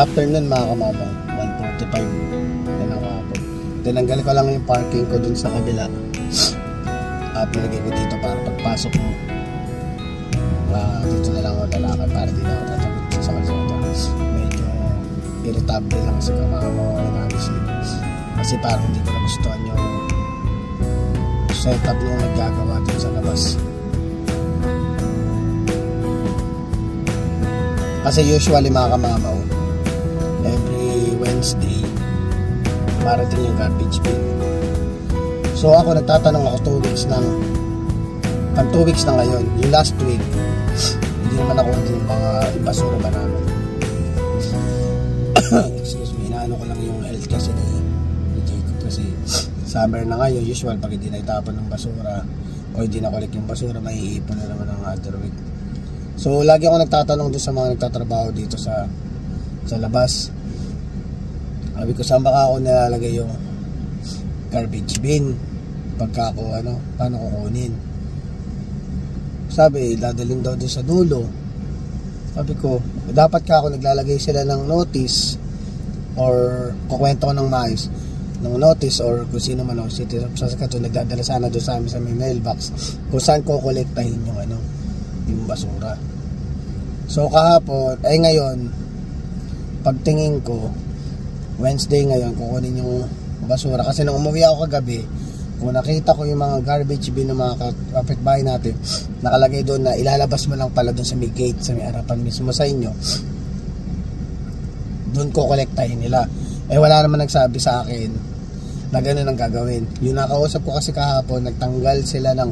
after nun mga kamamang 1:45 yan ang hapon. Tinanggal ko lang yung parking ko dun sa kabila at nilagay ko dito para pagpasok mo dito na lang ako lalakad para di na ako tatapit sa kalsada. Medyo irritable lang sa kamamang honestly, kasi parang hindi ko nagustuhan yung setup nung naggagawa dun sa labas. Kasi usually mga kamamaw, every Wednesday marating yung garbage bin. So ako nagtatanong ako 2 weeks ng 2 weeks na ngayon. Yung last week hindi naman ako din mga basura ba namin. Excuse me, inaano ko lang yung health kasi ni Jacob, kasi summer na ngayon. Usual pag hindi na itapon ng basura o hindi na collect yung basura, may iipon na naman ng other week. So lagi ako nagtatanong doon sa mga nagtatrabaho dito sa labas. Sabi ko, saan baka ako nilalagay yung garbage bin pagka ako paano kukunin. Sabi dadalhin daw doon sa dulo. Sabi ko, dapat ka ako naglalagay sila ng notice or kukwento ko ng maayos ng notice, or kung sino man ako City of Saskatoon nagdadala sana doon sa amin sa may mailbox kung saan ko kolektahin yung basura. So kahapon, ngayon pagtingin ko Wednesday ngayon, kukunin yung basura kasi nung umuwi ako kagabi, kung nakita ko yung mga garbage bin ng mga kapitbahay natin, nakalagay doon na ilalabas mo lang pala doon sa may gate, sa may harapan mismo sa inyo, doon ko kolektahin nila. Wala naman nagsabi sa akin na gano'n ang gagawin. Yung nakausap ko kasi kahapon, nagtanggal sila ng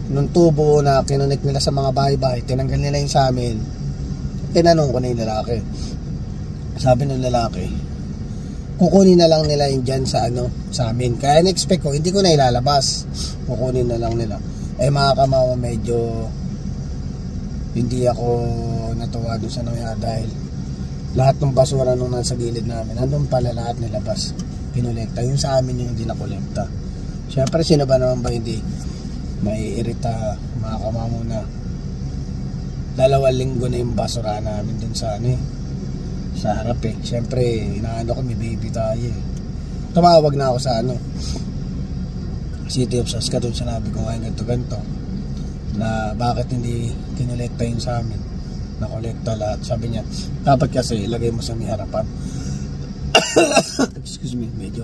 nung tubo na kinunik nila sa mga bahay-bahay, tinanggal nila yung sa amin. Tinanong ko na yung lalaki, sabi ng lalaki, kukunin na lang nila yung dyan sa amin. Kaya in-expect ko, hindi ko na ilalabas, kukunin na lang nila. Mga kamawa, medyo hindi ako natuwa doon sa nangyari dahil lahat ng basura nung nasa gilid namin, andun pala lahat nilabas, pinolekta. Yung sa amin yung hindi nakolekta. Siyempre, sino ba naman ba hindi may irita mga kamamo na 2 linggo na yung basura namin dun sa sa harap Siyempre, inaano ko, may baby tayo Tumawag na ako sa City of Saskatoon, sinabi ko ngayon ganito na bakit hindi kinolekta yun sa amin, nakolekta lahat. Sabi niya, dapat kasi ilagay mo sa may harapan. Excuse me, medyo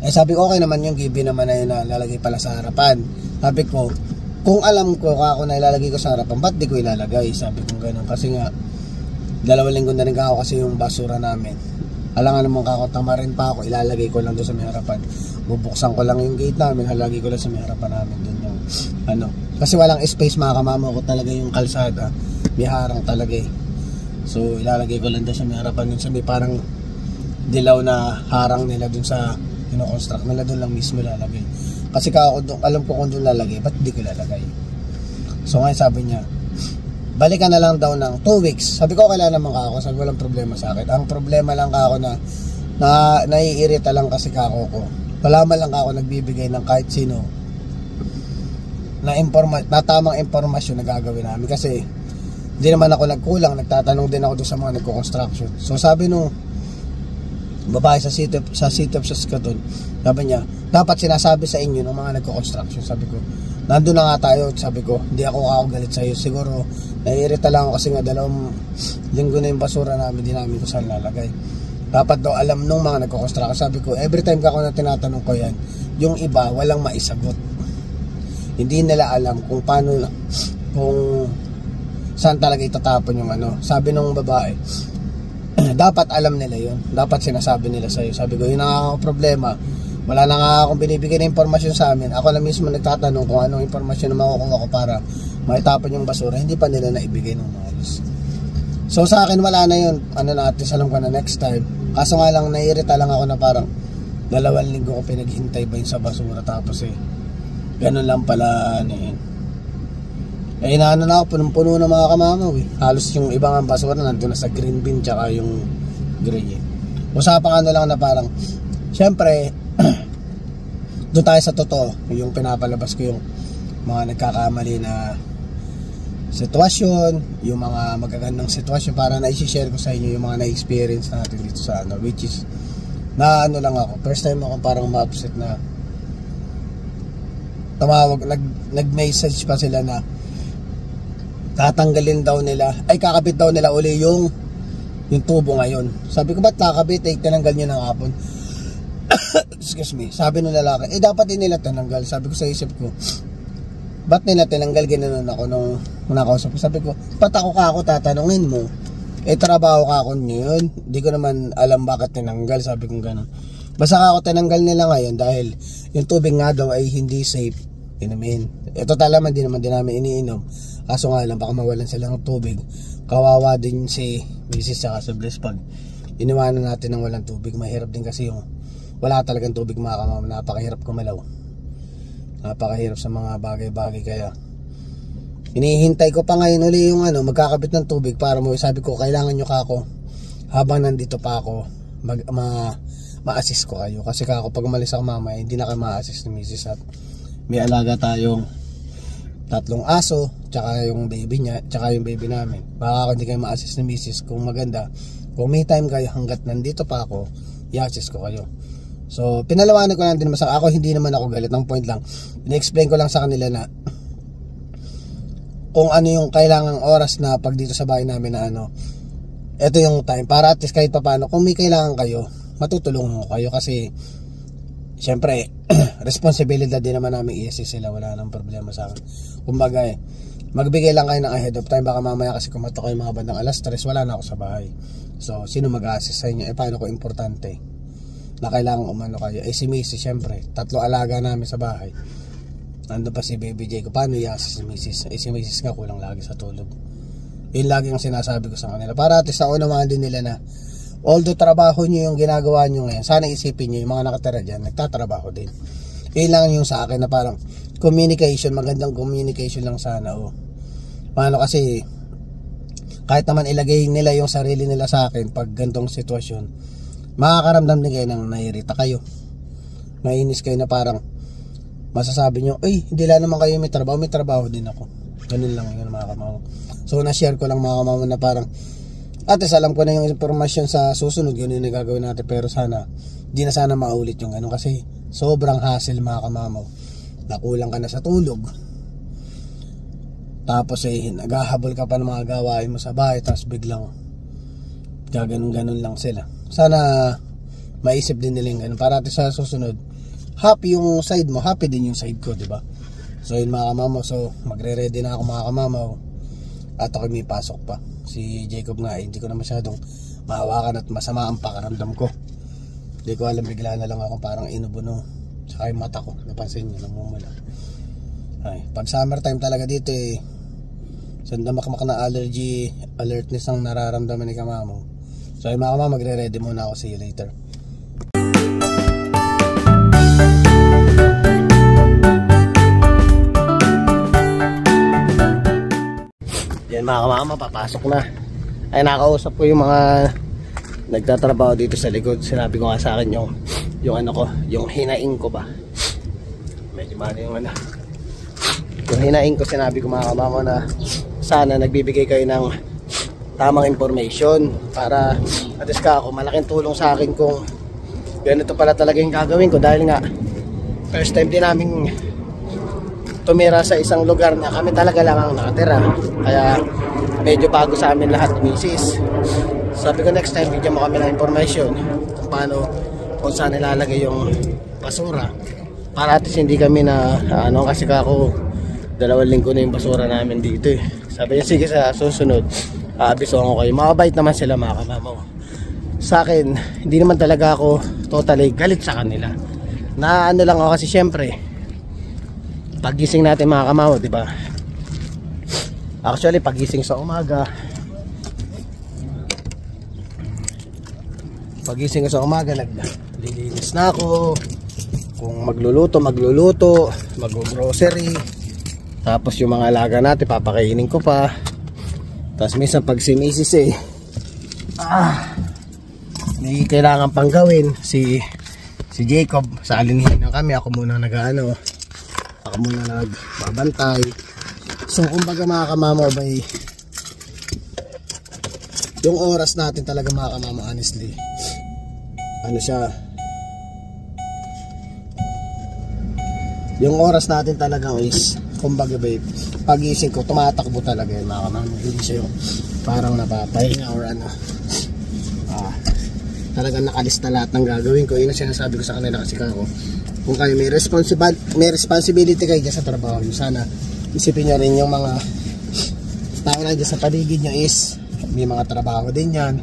sabi ko, okay naman yung gibi naman na yun na lalagay pala sa harapan. Sabi ko, kung alam ko ako na ilalagay ko sa harapan, ba't di ko ilalagay? Sabi ko gano'n, kasi nga 2 linggo na rin ako kasi yung basura namin. Alangan naman kako, tama rin pa ako, ilalagay ko lang doon sa may harapan. Bubuksan ko lang yung gate namin, halagay ko lang sa may harapan namin doon yung kasi walang space mga kamamo ko talaga yung kalsada, may harang talaga So ilalagay ko lang doon sa may harapan, yung sa may parang dilaw na harang nila doon sa construct nila, doon lang mismo lalagay. Kasi kako doon, alam ko kung doon lalagay, ba't di ko lalagay? So ngayon sabi niya, balikan na lang daw ng 2 weeks. Sabi ko, kailan naman kako, sabi walang problema sa akin. Ang problema lang kako na naiirita lang kasi kako ko. Wala man lang kako nagbibigay ng kahit sino na tamang impormasyon na gagawin namin. Kasi hindi naman ako nagkulang, nagtatanong din ako doon sa mga nagko-construction. So sabi nung babae sa City of Saskatoon, sabi niya, dapat sinasabi sa inyo ng mga nagko-construction. Sabi ko, nandun na nga tayo. Sabi ko, hindi ako kakagalit sa iyo. Siguro naiirita lang ako kasi nga 2 linggo na yung basura namin, di namin ko saan lalagay. Dapat daw alam nung mga nagko-construction. Sabi ko, every time ako na tinatanong ko yan, yung iba walang maisagot. Hindi nila alam kung paano, kung saan talaga itatapon yung Sabi nung babae, dapat alam nila yun, dapat sinasabi nila sa'yo. Sabi ko, yun ang problema, wala na nga akong binibigay na informasyon sa amin. Ako na mismo nagtatanong kung anong informasyon na makukuha ko para maitapon yung basura, hindi pa nila naibigay ng maayos. So sa akin wala na yun, natin, alam ko na next time. Kaso nga lang, naiirita lang ako na parang 2 linggo ko pinaghintay ba yun sa basura, tapos ganun lang pala inaano na ako, punong-puno ng mga kamamaw Halos yung ibang basura nandun na sa green bin tsaka yung gray Usapan lang na parang, syempre doon tayo sa totoo, yung pinapalabas ko yung mga nagkakamali na sitwasyon, yung mga magagandang sitwasyon para na i-share ko sa inyo yung mga na-experience natin dito sa ano, which is na ano lang ako, first time ako parang ma-upset na tumawag, nag-message pa sila na tatanggalin daw nila, ay kakabit daw nila uli yung tubo ngayon. Sabi ko, ba't kakabit? Tinanggal nyo ng hapon. Excuse me. Sabi ng lalaki, dapat din nila tinanggal. Sabi ko sa isip ko, ba't nila tinanggal? Ginanon ako nung nakausap ko. Sabi ko, ba't ako tatanungin mo? Trabaho ka ako yun. Di ko naman alam bakit tinanggal. Sabi ko gano'n. Basta ako tinanggal nila ngayon dahil yung tubig nga daw ay hindi safe inumin. Total naman, di naman din namin iniinom. Kaso nga lang, baka mawalan sila ng tubig. Kawawa din si Mrs. saka sa Bliss pag iniwanan natin ng walang tubig. Mahirap din kasi yung wala talagang tubig mga kamama. Napakahirap kumalaw. Napakahirap sa mga bagay-bagay kaya hinihintay ko pa ngayon uli yung magkakabit ng tubig para mo, sabi ko kailangan nyo kako habang nandito pa ako ma-assist ko kayo kasi kako pag umalis ako mamaya hindi na kayo ma-assist ni Mrs. at may alaga tayong 3 aso tsaka yung baby niya tsaka yung baby namin. Baka hindi kayo ma-assist ni Mrs. Kung maganda, kung may time kayo hanggat nandito pa ako, i-assist ko kayo. So pinalawanan ko lang din masang ako, hindi naman ako galit, ng point lang in-explain ko lang sa kanila na kung ano yung kailangang oras na pag dito sa bahay namin na ito yung time para at least kahit paano kung may kailangan kayo matutulungan ko kayo kasi syempre responsibilidad din naman namin i-assist sila, wala nang problema sa akin. Kumbaga magbigay lang kayo ng ahead of time, baka mamaya kasi kumato kayo mga bandang alas 3 wala na ako sa bahay, so sino mag-assist sa inyo? Paano ko importante na kailangan umano kayo? Si Mrs. syempre 3 alaga namin sa bahay, nandun pa si Baby J ko, paano i-assist si Mrs. Si Mrs. nga kulang lagi sa tulog. Yun lagi ang sinasabi ko sa kanila para at least naunawaan din nila na although trabaho nyo yung ginagawa nyo ngayon, sana isipin nyo yung mga nakatira dyan nagtatrabaho din. Yun lang yung sa akin na parang communication, magandang communication lang sana. Paano kasi kahit naman ilagay nila yung sarili nila sa akin pag gantong sitwasyon, makakaramdam din kayo ng nairita kayo, mainis kayo na parang masasabi nyo, hindi lang naman kayo may trabaho din ako. Ganun lang yun mga kamama. So na-share ko lang mga kamama na parang at least alam ko na yung informasyon sa susunod, ganun yung gagawin natin, pero sana di na sana maulit yung ganun kasi sobrang hassle mga kamamaw. Nakulang ka na sa tulog, tapos naghahabol ka pa ng mga gawain mo sa bahay, tapos biglang gaganon-ganon lang sila. Sana maisip din nila yung ganun para at sa susunod happy yung side mo, happy din yung side ko, diba? So yun mga kamamaw, so magre-ready na ako mga kamamaw at ako may pasok pa. Si Jacob nga hindi ko na masyadong mahawakan at masama ang pakaramdam ko. Hindi ko alam, bigla na lang ako parang inubuno. Tsaka yung mata ko, napansin nyo, namumula. Pag summertime talaga dito sandamak na allergy alertness ang nararamdaman ni kamamaw. So ay mga kamamaw, magre-ready muna ako, see you later. Yan mga kamama, papasok na. Ay nakausap ko yung mga nagtatrabaho dito sa likod. Sinabi ko nga sa akin yung yung hinaing ko ba. Medyo mali yung yung hinaing ko, sinabi ko mga kamama na sana nagbibigay kayo ng tamang information para at least ako malaking tulong sa akin kung ganito pala talaga yung gagawin ko, dahil nga first time din namin tumira sa isang lugar na kami talaga lang ang nakatira, kaya medyo bago sa amin lahat ni Mrs. Sabi ko next time bigyan mo kami ng information kung paano, kung saan nilalagay yung basura para at least hindi kami na kasi kako 2 linggo na yung basura namin dito Sabi niya sige sa susunod aabisoan ko kayo. Makabait naman sila mga kamamaw. Sa akin hindi naman talaga ako totally galit sa kanila, na lang ako kasi syempre pagising natin mga kamamaw, di ba? Actually pagising sa umaga, naglilinis na ako. Kung magluluto, mag-grocery. Tapos yung mga alaga natin papakainin ko pa. Tapos minsan pag si Mrs. may kailangan pang gawin, si Jacob sa alinihin na kami, ako muna nagbabantay. So kumbaga mga kamama bay, yung oras natin talaga mga kamama, honestly, ano siya, yung oras natin talaga is, kumbaga bay, pagising ko tumatakbo talaga yun mga kamama. Hindi siya yung parang napapahinga or ano. Talagang nakalista lahat ng gagawin ko. Yun ang sinasabi ko sa kanila kasi kako, kung kayo may responsibility kayo dyan sa trabaho nyo, sana isipin nyo rin yung mga tao na dyan sa paligid nyo is may mga trabaho din yan,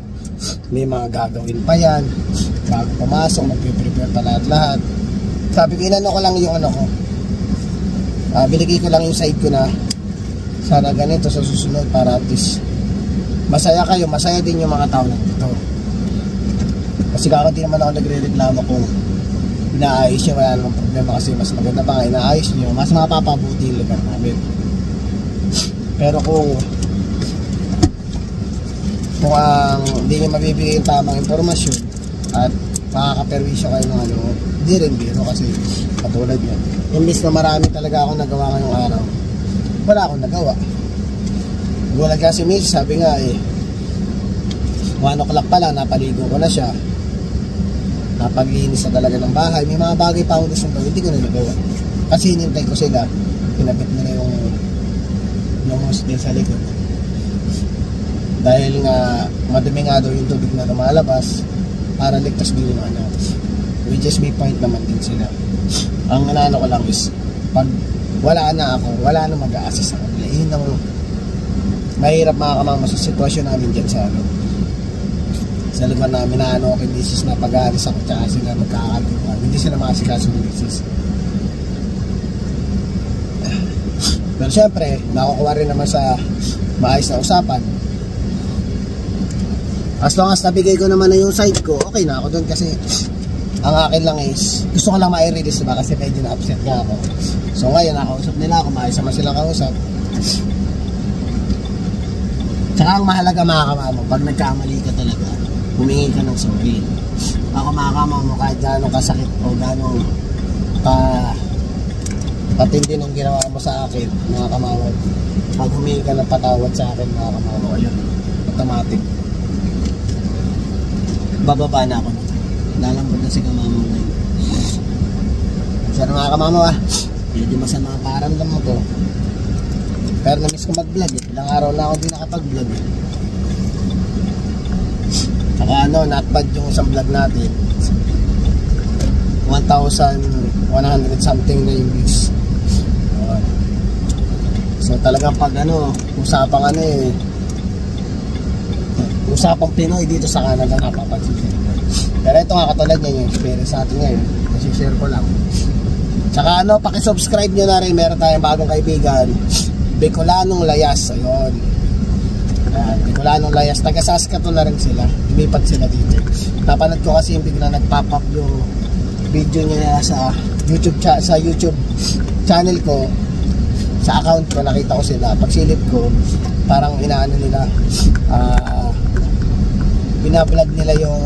may mga gagawin pa yan bago pumasok, magpiprepare pa lahat. Sabi ko, inano ko lang yung ano ko, binigay ko lang yung side ko na sana ganito sa susunod para at least masaya kayo, masaya din yung mga tao na dito. Kasi kakati naman ako nagre-reklamo kung inaayos nyo, wala namang problema kasi mas maganda pa nga inaayos nyo, mas mapapabuti yung lugar namin. Pero kung hindi nyo mabibigay yung tamang informasyon at makakaperwisyo kayo ng ano, hindi rin biro kasi katulad yan. Imbis na marami talaga akong nagawa ngayong araw, wala akong nagawa. Gulat kasi Miss, sabi nga 1 o'clock pa lang, napaligo ko na siya, napaglinis na talaga ng bahay, may mga bagay pa ako gusto gawin, hindi ko na nagawa kasi hinintay ko sila, pinabit nila yung hostel sa likod dahil nga madumi nga daw yung tubig na lumalabas para ligtas din yung ano, which is may point naman din sila. Ang ano ko lang is pag wala na ako, wala na mag-a-assist ako nila. Yun ang mahirap mga kamama sa sitwasyon namin dyan sa ano, sa lugar namin na ano, okay, misis na pag-aalis ako tsaka sila magkakatuwa, hindi sila makasikaso ng misis. Pero syempre nakukuha rin naman sa maayos na usapan. As long as nabigay ko naman na yung side ko, okay na ako doon kasi ang akin lang is gusto ko lang ma-release, diba, kasi medyo na-upset nga ako. So ngayon nakausap nila ako, maayos naman silang kausap. Tsaka ang mahalaga mga kamama, pag nagkamali ka talaga, humingi ka ng sorry. Ako mga kamama, kahit gano'ng kasakit o gano'ng patindi nung ginawa mo sa akin mga kamama, pag humingi ka ng patawad sa akin mga kamama, yun, automatic bababa na ako, lalambot na si kamama na yun. Sana mga kamama, medyo masama paramdam mo to, pero namiss ko mag-vlog ilang araw na ako din nakapag-vlog saka ano, not bad yung isang vlog natin, 1,100 something na yung views. So talagang pag ano, usapang ano usapang Pinoy dito sa Canada, napapansin ko. Pero ito nga, katulad niya yung experience natin ngayon, share ko lang. Tsaka ano, pakisubscribe nyo na rin, meron tayong bagong kaibigan, Bicolanong Layas. Ayun, Bicolanong Layas, taga Saskatoon na rin sila, lumipat sila dito. Napanood ko kasi yung bigla nagpop up yung video niya sa YouTube channel ko, sa account ko, nakita ko sila. Pagsilip ko, parang inaano nila, binablog nila yung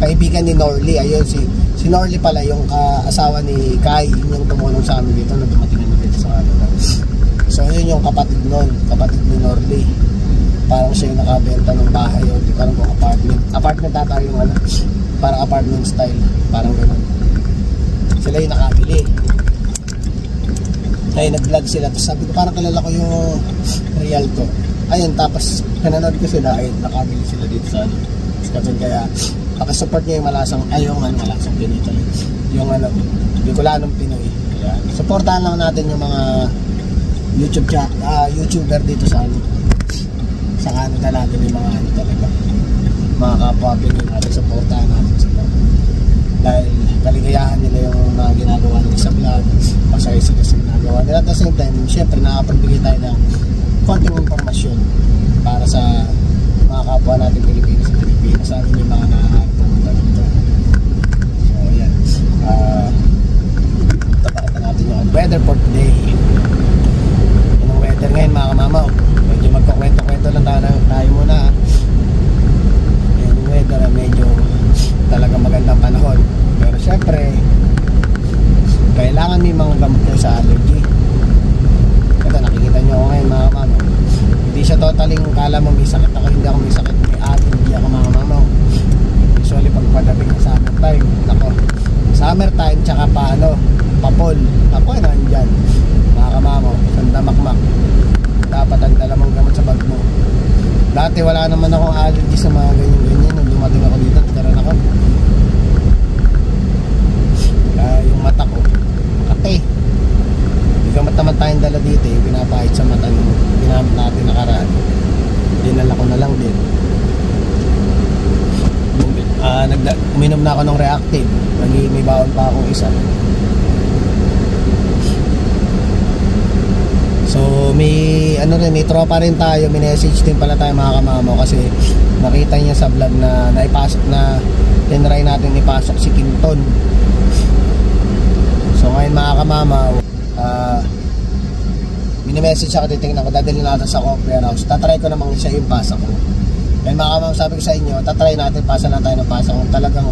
kaibigan ni Norly. Ayun, si Norly pala yung asawa ni Kai, yung tumulong sa amin dito na dumating naman dito sa Canada. So yun yung kapatid ni Norly. Parang siya yung nakabenta ng bahay, o di parang apartment ata yung ano, parang apartment style, parang gano'n. Sila yung nakabili. Kaya nag-vlog sila, tapos sabi ko parang kilala ko yung Rialto. Ayun, tapos pinanood ko sila, ayun, nakabili sila dito sa Saskatoon. Kaya pakasupport niya yung malasang Pinoy talaga, yung ano, Bicolanong Pinoy. Kaya supportahan lang natin yung mga YouTuber dito sa ano, sa Canada natin, yung mga ano talaga, mga kapwa Pinoy natin, supportahan natin sila. Dahil kaligayahan nila yung mga ginagawa nila sa vlog, masaya sila sa ginagawa nila. At the same time, syempre nakapagbigay tayo ng konting informasyon para sa mga kapwa natin Pilipinas sa Pilipinas, sa amin yung mga nakakapunta dito. So yan, tapakita natin yung weather for today. Yun ang weather ngayon mga kamama, medyo magkakwento-kwento lang tayo muna. Yan yung weather, medyo talagang magandang panahon. Pero syempre, kailangan may mga gamot kayo sa allergy. Ito, nakikita nyo ako ngayon sa mga ganyan-ganyan. Nung dumating ako dito, nagkaroon ako. Yung mata ko, ate. Hindi ka naman tayong dala dito, yung pinapahit sa mata nung ginamit natin nakaraan. Dinala ko na lang din. Uminom na ako ng reactive. May baon pa akong isa. So may may tropa rin tayo. May message din pala tayo mga kamamo, kasi nakita niya sa vlog na naipasok na tinry natin ipasok si Quinton. So ngayon mga kamamaw, mini-message ako, titingnan ko, dadalhin natin sa coffee house. Tatry ko namang siya yung pasa ko. Ngayon mga kamamaw, sabi ko sa inyo, tatry natin, pasa lang tayo ng pasa. Kung talagang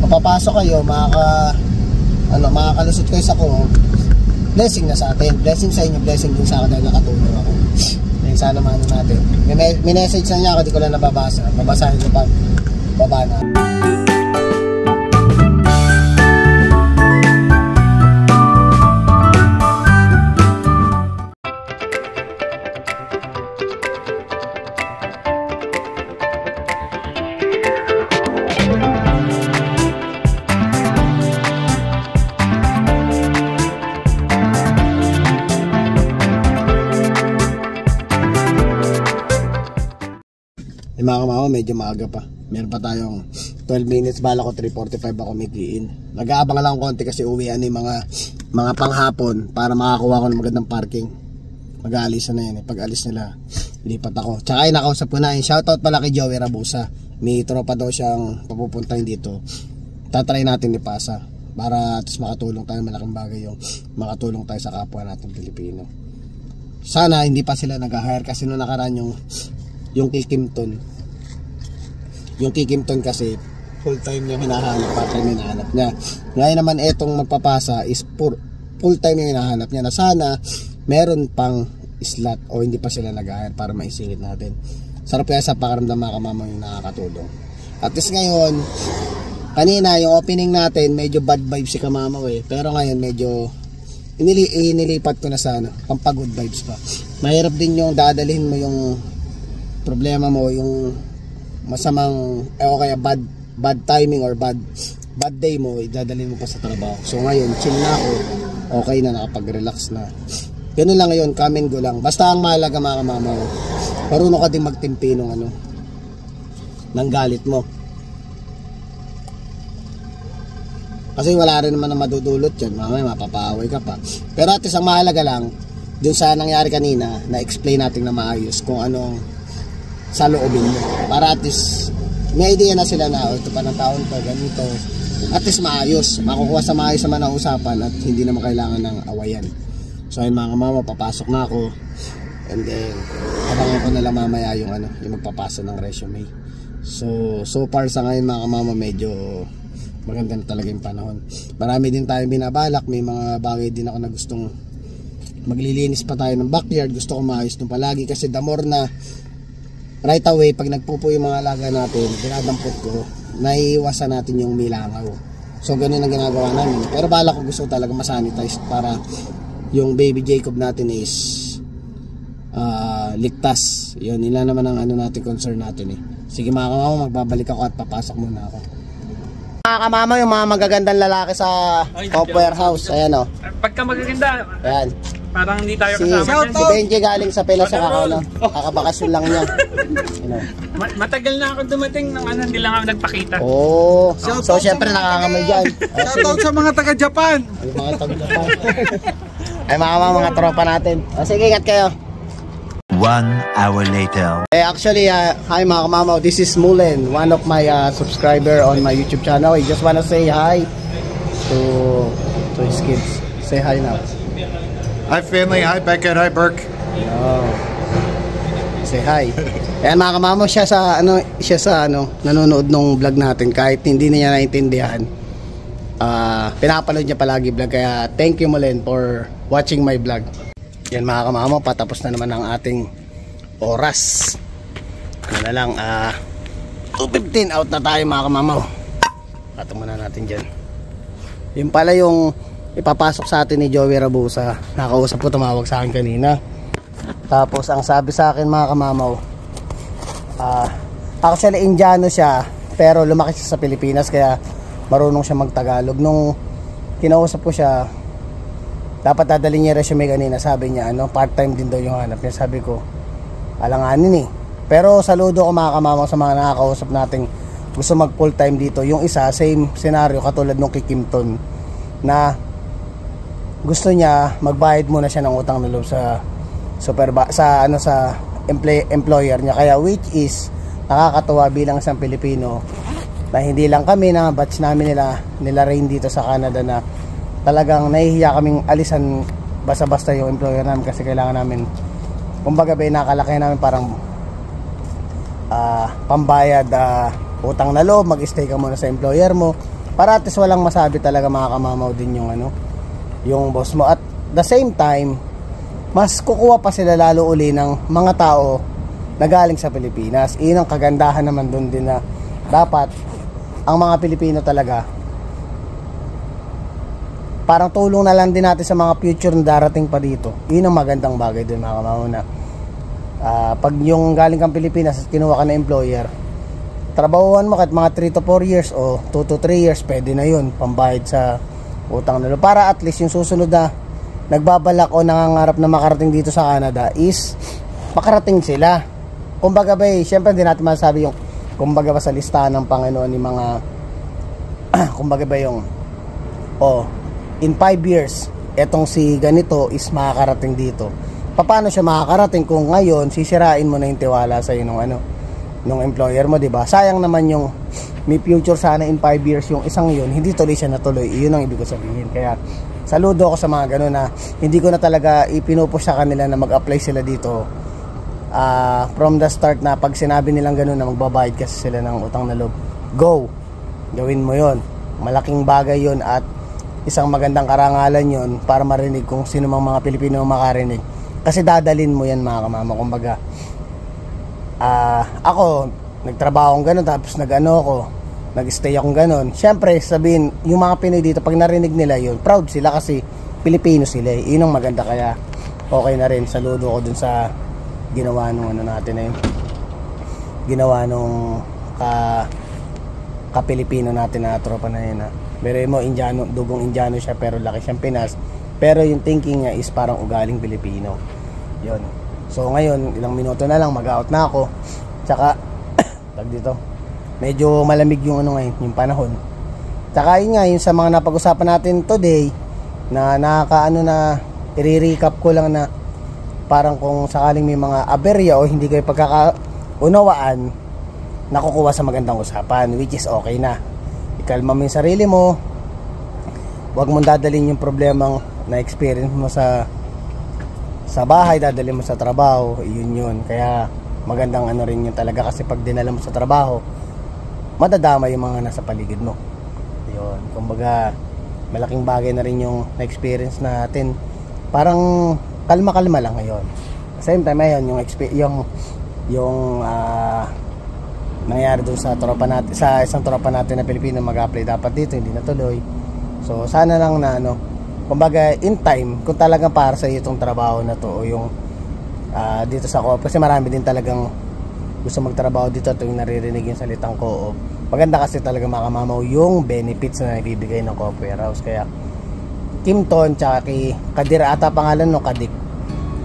mapapasok kayo, makakalusot kayo sa ko, blessing na sa atin, blessing sa inyo, blessing din sa akin dahil nakatulong ako. Ngayon sana maano natin. May message na niya ako, di ko lang nababasa. Babasahin ko pag baba na. Mga kamama, medyo maaga pa. Meron pa tayong 12 minutes. Bala ko 3:45 ako mikiin. Nag-aabang lang konti kasi uwian yung mga panghapon para makakuha ko ng magandang parking. Mag-aalis na yan. Pag alis nila, lipat ako. Tsaka ay nakausap ko na. Shoutout pala kay Joey Rabusa. May tropa daw siyang papupuntahin dito. Tatry natin ipasa para at makatulong tayo. Malaking bagay yung makatulong tayo sa kapwa natin Pilipino. Sana hindi pa sila nag-hire kasi nung nakaraan yung Kikimton. Yung Kikimton kasi full time niya hinahanap, part time hinahanap niya. Ngayon naman etong magpapasa is full time yung hinahanap niya, na sana meron pang slot o hindi pa sila nag-hire para maisingit natin. Sarap kaya sa pakaramdam mga kamama yung nakakatulong. At least ngayon, kanina yung opening natin medyo bad vibes si kamama pero ngayon medyo inilipat ko na sa pampa good vibes pa. Mahirap din yung dadalhin mo yung problema mo, yung masamang o kaya bad timing or bad day mo, idadalhin mo pa sa trabaho. So ngayon chill na ako, okay na, nakapag-relax na. Ganun lang ngayon, come and go lang. Basta ang mahalaga mga kamama, marunong ka din magtimpi ng galit mo. Kasi wala rin naman na madudulot yan, mamaya mapapaaway ka pa. Pero at least ang mahalaga lang, dun sa nangyari kanina, na-explain natin na maayos kung anong sa loobin mo. Para at least may idea na sila na ito pa ng taon to, ganito. At least maayos. Makukuha sa maayos naman ang usapan at hindi naman kailangan ng awayan. So ayun mga kamama, papasok na ako. And then, abangan ko na lang mamaya yung magpapasa ng resume. So far sa ngayon mga kamama, medyo maganda na talaga yung panahon. Marami din tayong binabalak. May mga bagay din ako na gustong maglilinis pa tayo ng backyard. Gusto ko maayos nung palagi kasi the more na right away, pag nagpupo yung mga alaga natin, dinadampot ko, naiiwasan natin yung milangaw. So, ganun ang ginagawa namin. Pero bala ko gusto talaga masanitize para yung baby Jacob natin is ligtas. Yun, nila naman ang natin, concern natin Sige mga kamama, magbabalik ako at papasok muna ako. Mga kamama, yung mga magagandang lalaki sa Copper House. Ayan Pagka magaganda, ayan. Parang hindi tayo kasama Si Benji galing sa Pilas sa Kakao, kakabakasyon lang niya. Matagal na ako dumating nang hindi lang ako nagpakita. So syempre nakakamay dyan. Shoutout sa mga taga-Japan. Yung mga taga-Japan. Ay mga tropa natin. Sige, ingat kayo. 1 hour later. Actually, hi mga kamamaw, this is Mullen, one of my subscriber on my YouTube channel. I just wanna say hi to his kids. Say hi now. Hi family, hi Beckett, hi Burke. Say hi. Ayan mga kamamaw, siya sa nanonood nung vlog natin kahit hindi niya naintindihan. Pinapanood niya palagi vlog, kaya thank you Mullen for watching my vlog. Yan mga kamamaw, patapos na naman ang ating oras. Ano na lang, 2:15 out na tayo mga kamamaw. Patong muna natin dyan. Yun pala yung ipapasok sa atin ni Joey Rabusa. Nakausap ko, tumawag sa akin kanina. Tapos ang sabi sa akin mga kamamaw, Actually, Indiano siya, pero lumaki siya sa Pilipinas, kaya marunong siya mag-Tagalog. Nung kinausap ko siya, dapat dadalhin niya resume kanina, sabi niya, part-time din daw yung hanap niya. Sabi ko, alanganin eh. Pero saludo ko mga kamamaw sa mga nakakausap nating gusto mag full-time dito. Yung isa, same scenario katulad nung kay Kimton, na gusto niya magbayad muna siya ng utang na loob sa employer niya. Kaya which is nakakatuwa bilang isang Pilipino na hindi lang kami na batch namin nila Rain dito sa Canada, na talagang nahihiya kaming alisan basta-basta yung employer namin kasi kailangan namin, kumbaga ba, nakalaki namin parang pambayad utang na loob, mag-stay ka muna sa employer mo para at least walang masabi talaga mga kamamaw din yung boss mo. At the same time, mas kukuha pa sila lalo uli ng mga tao na galing sa Pilipinas. Iyon ang kagandahan naman doon din, na dapat ang mga Pilipino talaga parang tulong na lang din natin sa mga future na darating pa dito. Iyon ang magandang bagay doon mga kamamaw, na pag yung galing kang Pilipinas at kinuha ka na employer, trabahuan mo kahit mga 3 to 4 years o 2 to 3 years, pwede na yun pambayad sa utang na loob, para at least yung susunod na nagbabalak o nangangarap na makarating dito sa Canada is makarating sila. Kumbaga ba, syempre hindi natin masasabi yung kumbaga ba sa listahan ng Panginoon ni mga kumbaga ba yung in 5 years etong si ganito is makakarating dito. Paano siya makakarating kung ngayon sisirain mo na yung tiwala sa iyo nung employer mo, 'di ba? Sayang naman yung may future sana in 5 years yung isang yun, hindi tuloy siya natuloy. Iyon ang ibig ko sabihin. Kaya saludo ako sa mga gano'n na hindi ko na talaga ipinupush sa kanila na mag-apply sila dito from the start, na pag sinabi nilang gano'n na magbabayad kasi sila ng utang na loob, go, gawin mo yon. Malaking bagay yon at isang magandang karangalan yon para marinig kung sino mang mga Pilipino makarinig, kasi dadalin mo yan mga kamama. Kumbaga ako nagtrabaho akong gano'n, tapos nag-stay akong gano'n. Siyempre, sabihin, yung mga Pinoy dito, pag narinig nila yun, proud sila kasi Pilipino sila. Yun ang maganda, kaya okay na rin. Saludo ko dun sa ginawa nung natin na yun. Ginawa nung ka-Pilipino natin na tropa na yun. Pero mo, Indiano, dugong Indiano siya, pero laki siyang Pinas. Pero yung thinking niya is parang ugaling Pilipino. Yun. So ngayon, ilang minuto na lang, mag-out na ako. Tsaka, tag dito, medyo malamig yung ngayon, yung panahon. Tsaka yun nga, yung sa mga napag-usapan natin today, na na i-recap ko lang, na parang kung sakaling may mga aberya o hindi kayo pagkakaunawaan, nakukuha sa magandang usapan, which is okay na. Ikalma mo yung sarili mo, huwag mong dadalhin yung problemang na-experience mo sa bahay, dadalhin mo sa trabaho, yun. Kaya magandang rin yun talaga, kasi pag dinala mo sa trabaho, madadama yung mga nasa paligid mo. Yun, kumbaga malaking bagay na rin yung na-experience natin. Parang kalma-kalma lang ngayon. Same time ngayon, yung nangyari doon sa tropa natin, sa isang tropa natin na Pilipino mag-apply dapat dito, hindi natuloy. So sana lang na kumbaga in time, kung talagang para sa iyo itong trabaho na to, o yung dito sa co-op, kasi marami din talagang gusto magtrabaho dito at yung naririnig yung salitang co-op. Maganda kasi talaga makamamaw yung benefits na ibibigay ng co-op warehouse. Kaya Kimton tsaka kay Kadir ata pangalan no, Kadik,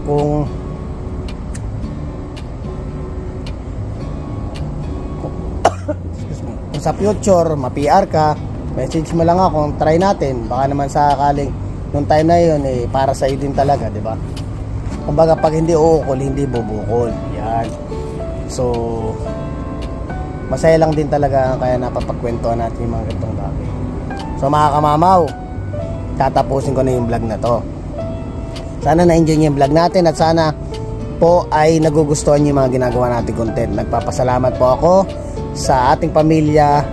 kung sa future ma-PR ka, message mo lang ako, try natin, baka naman sakaling nung time na yun para sa iyo din talaga, di ba? Kumbaga pag hindi uukol, hindi bubukol. Yan. So masaya lang din talaga, kaya napapagkwentuhan natin yung mga ganitong bagay. So mga kamamaw, tatapusin ko na yung vlog na to. Sana na-enjoy niyo yung vlog natin, at sana po ay nagugustuhan niyo yung mga ginagawa natin content. Nagpapasalamat po ako sa ating pamilya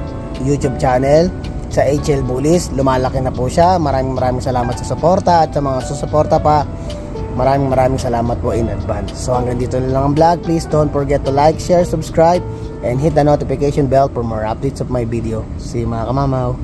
YouTube channel, sa HL Bullies. Lumalaki na po siya. Maraming salamat sa suporta, at sa mga susuporta pa, maraming salamat po in advance. So hanggang dito na lang ang vlog. Please don't forget to like, share, subscribe, and hit the notification bell for more updates of my video. See you mga kamamaw.